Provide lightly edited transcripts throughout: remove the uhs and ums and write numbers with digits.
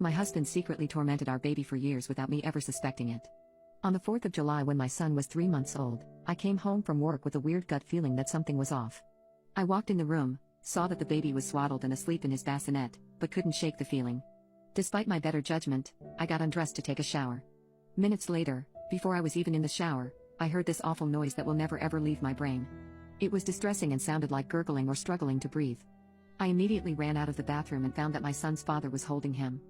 My husband secretly tormented our baby for years without me ever suspecting it. On the 4th of July, when my son was 3 months old, I came home from work with a weird gut feeling that something was off. I walked in the room, saw that the baby was swaddled and asleep in his bassinet, but couldn't shake the feeling. Despite my better judgment, I got undressed to take a shower. Minutes later, before I was even in the shower, I heard this awful noise that will never ever leave my brain. It was distressing and sounded like gurgling or struggling to breathe. I immediately ran out of the bathroom and found that my son's father was holding him.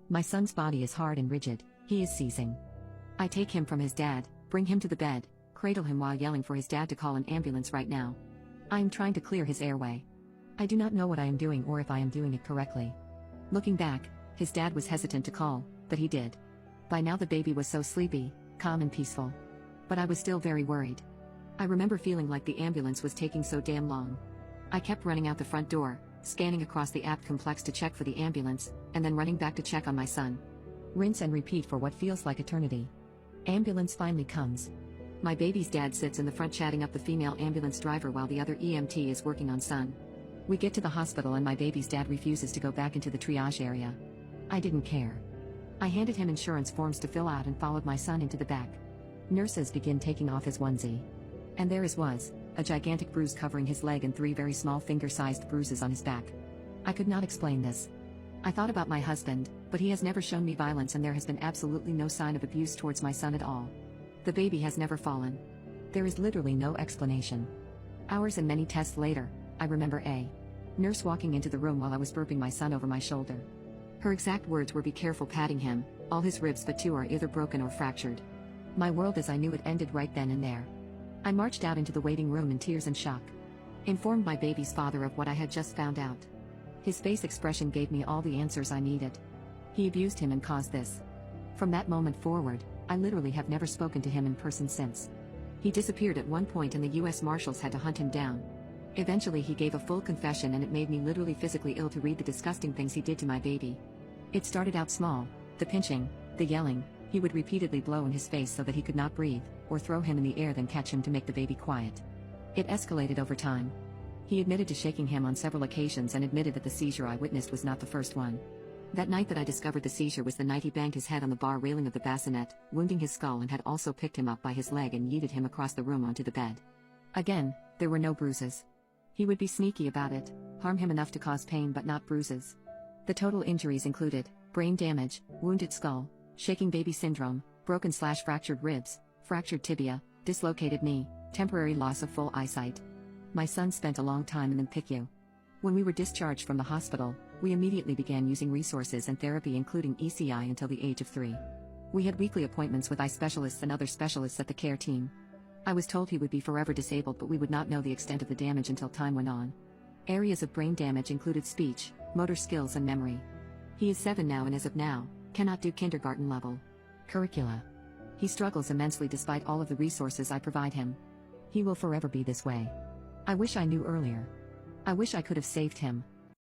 My son's body is hard and rigid, he is seizing. I take him from his dad, bring him to the bed, cradle him while yelling for his dad to call an ambulance right now. I am trying to clear his airway. I do not know what I am doing or if I am doing it correctly. Looking back, his dad was hesitant to call, but he did. By now the baby was so sleepy, calm and peaceful. But I was still very worried. I remember feeling like the ambulance was taking so damn long. I kept running out the front door, scanning across the apt complex to check for the ambulance, and then running back to check on my son. Rinse and repeat for what feels like eternity. Ambulance finally comes. My baby's dad sits in the front chatting up the female ambulance driver while the other EMT is working on son. We get to the hospital and my baby's dad refuses to go back into the triage area. I didn't care. I handed him insurance forms to fill out and followed my son into the back. Nurses begin taking off his onesie. And there was a gigantic bruise covering his leg and 3 very small finger-sized bruises on his back. I could not explain this. I thought about my husband, but he has never shown me violence and there has been absolutely no sign of abuse towards my son at all. The baby has never fallen. There is literally no explanation. Hours and many tests later, I remember a nurse walking into the room while I was burping my son over my shoulder. Her exact words were, "Be careful patting him, all his ribs but 2 are either broken or fractured." My world as I knew it ended right then and there. I marched out into the waiting room in tears and shock. Informed my baby's father of what I had just found out. His face expression gave me all the answers I needed. He abused him and caused this. From that moment forward, I literally have never spoken to him in person since. He disappeared at one point and the US Marshals had to hunt him down. Eventually he gave a full confession and it made me literally physically ill to read the disgusting things he did to my baby. It started out small, the pinching, the yelling. He would repeatedly blow in his face so that he could not breathe, or throw him in the air then catch him to make the baby quiet. It escalated over time. He admitted to shaking him on several occasions and admitted that the seizure I witnessed was not the first one. That night that I discovered the seizure was the night he banged his head on the bar railing of the bassinet, wounding his skull, and had also picked him up by his leg and yeeted him across the room onto the bed. Again, there were no bruises. He would be sneaky about it, harm him enough to cause pain but not bruises. The total injuries included brain damage, wounded skull, shaking baby syndrome, broken/fractured ribs, fractured tibia, dislocated knee, temporary loss of full eyesight. My son spent a long time in the PICU. When we were discharged from the hospital, we immediately began using resources and therapy including ECI until the age of 3. We had weekly appointments with eye specialists and other specialists at the care team. I was told he would be forever disabled but we would not know the extent of the damage until time went on. Areas of brain damage included speech, motor skills and memory. He is 7 now and as of now, cannot do kindergarten level curricula. He struggles immensely despite all of the resources I provide him. He will forever be this way. I wish I knew earlier. I wish I could have saved him.